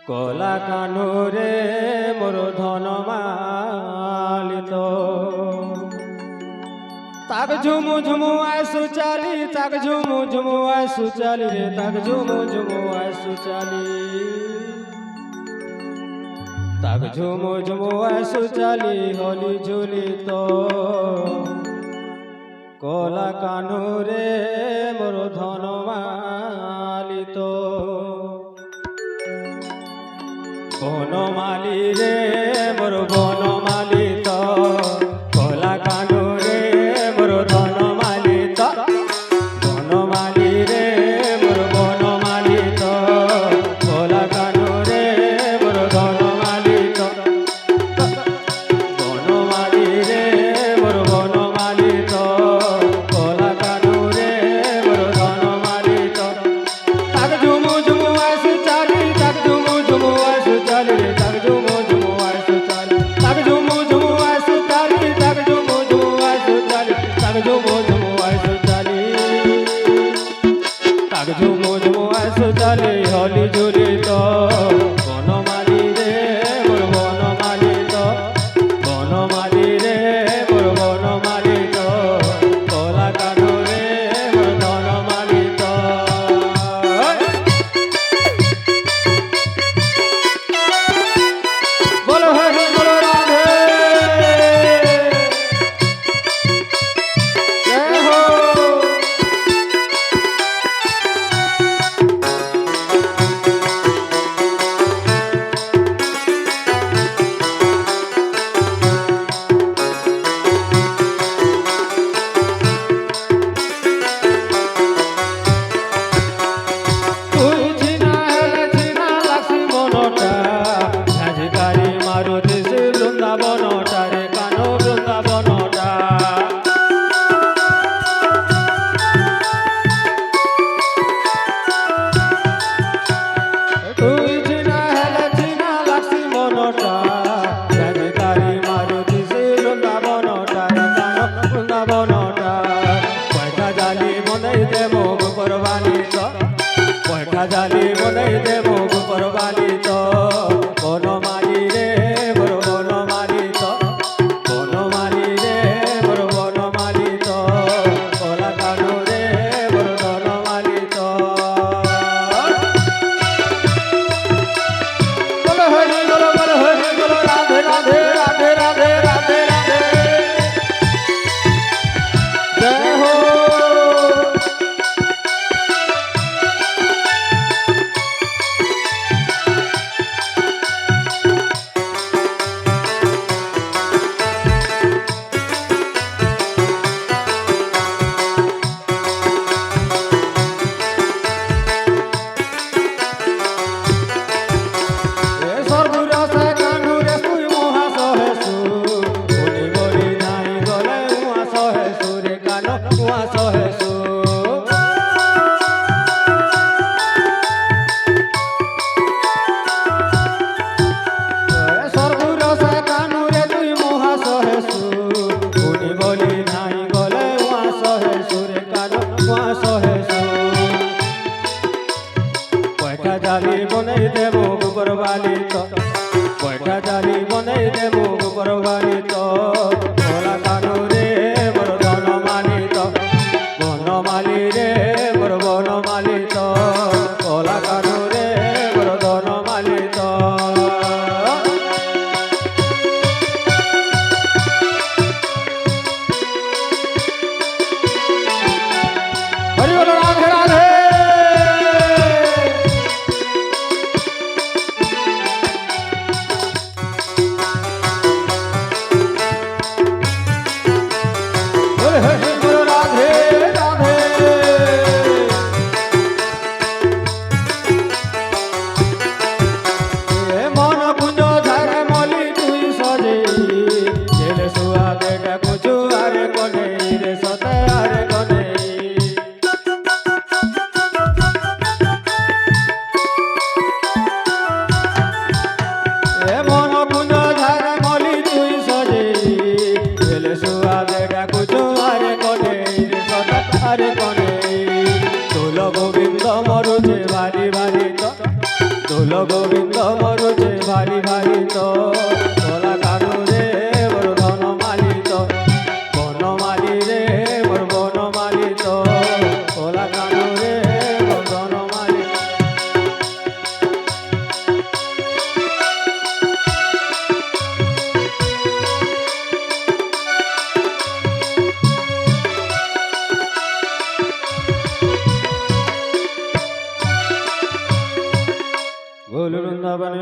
কলা কানুরে মোর ধন মালিত তাক ঝুমু ঝুমু আইসু চালি তাক ঝুমু ঝুমু আইসু চালি রে তাক ঝুমু ঝুমু আইসু চালি তাক ঝুমু ঝুমু আইসু চালি হলি ঝুলি তো কলা কানুরে মোর ধন মালিত বনমালী রে মোর বনমালী তো কলা কানু রে মোর ধনমালী তো বনমালী রে মোর বনমালী তো কলা কানু রে মোর ধনমালী তো বনমালী রে মোর বনমালী তো কলা কানু রে মোর ধনমালী তো তাক ঝুমু ঝুমু আইসু চালি তাক ঝুমু ঝুমু আইসু চালি রে তাক ঝুমু ঝুমু আইসু চালি তাক ঝুমু ঝুমু আইসু চালি তাক ঝুমু ঝুমু আইসু চালি তাক ঝুমু ঝুমু আইসু চালি তাক ঝুমু ঝুমু আইসু চালি হলি ঝুলি তো বনমালী রে মোর বনমালী তো বনমালী রে মোর বনমালী তো কলা কানু রে মোর ধনমালী তো बोलो हरि बोलो राधे जय हो তুই ছিনা হেলে ছিনা লাগছি মনটা ঝাঝকারি মারুতি সে বৃন্দাবনটা রে কানো বৃন্দাবনটা তুই ছিনা হেলে ছিনা লাগছি মনটা ঝাঝকারি মারুতি সে বৃন্দাবনটা রে কানো বৃন্দাবনটা পয়সা জালি মনেই দে মোগ পরবানি তো পয়সা জালি মনেই দে মোগ পরবানি তো বনমালী রে মোর বনমালী তো বনমালী রে মোর বনমালী তো কলা কানু রে মোর ধনমালী তো বলো হরি বলো রাধে রাধে রাধে রাধে রাধে রাধে জয় হো জালি বনাই দেব গোবরবালি তো পয়সা জালি বনাই দেব গোবরবালি তো কলা কানু রে মোর ধনমালী তো বনমালী রে মোর বনমালী তো কলা কানু রে মোর ধনমালী তো হরি বল রাধে রাধে কুল গোবিন্দ মরুছে ভারি ভারি তো তোলা কানু রে মোর ধনমালি তো বনমালি রে মোর বনমালি তো তোলা কানু রে মোর ধনমালি গোল বৃন্দাবন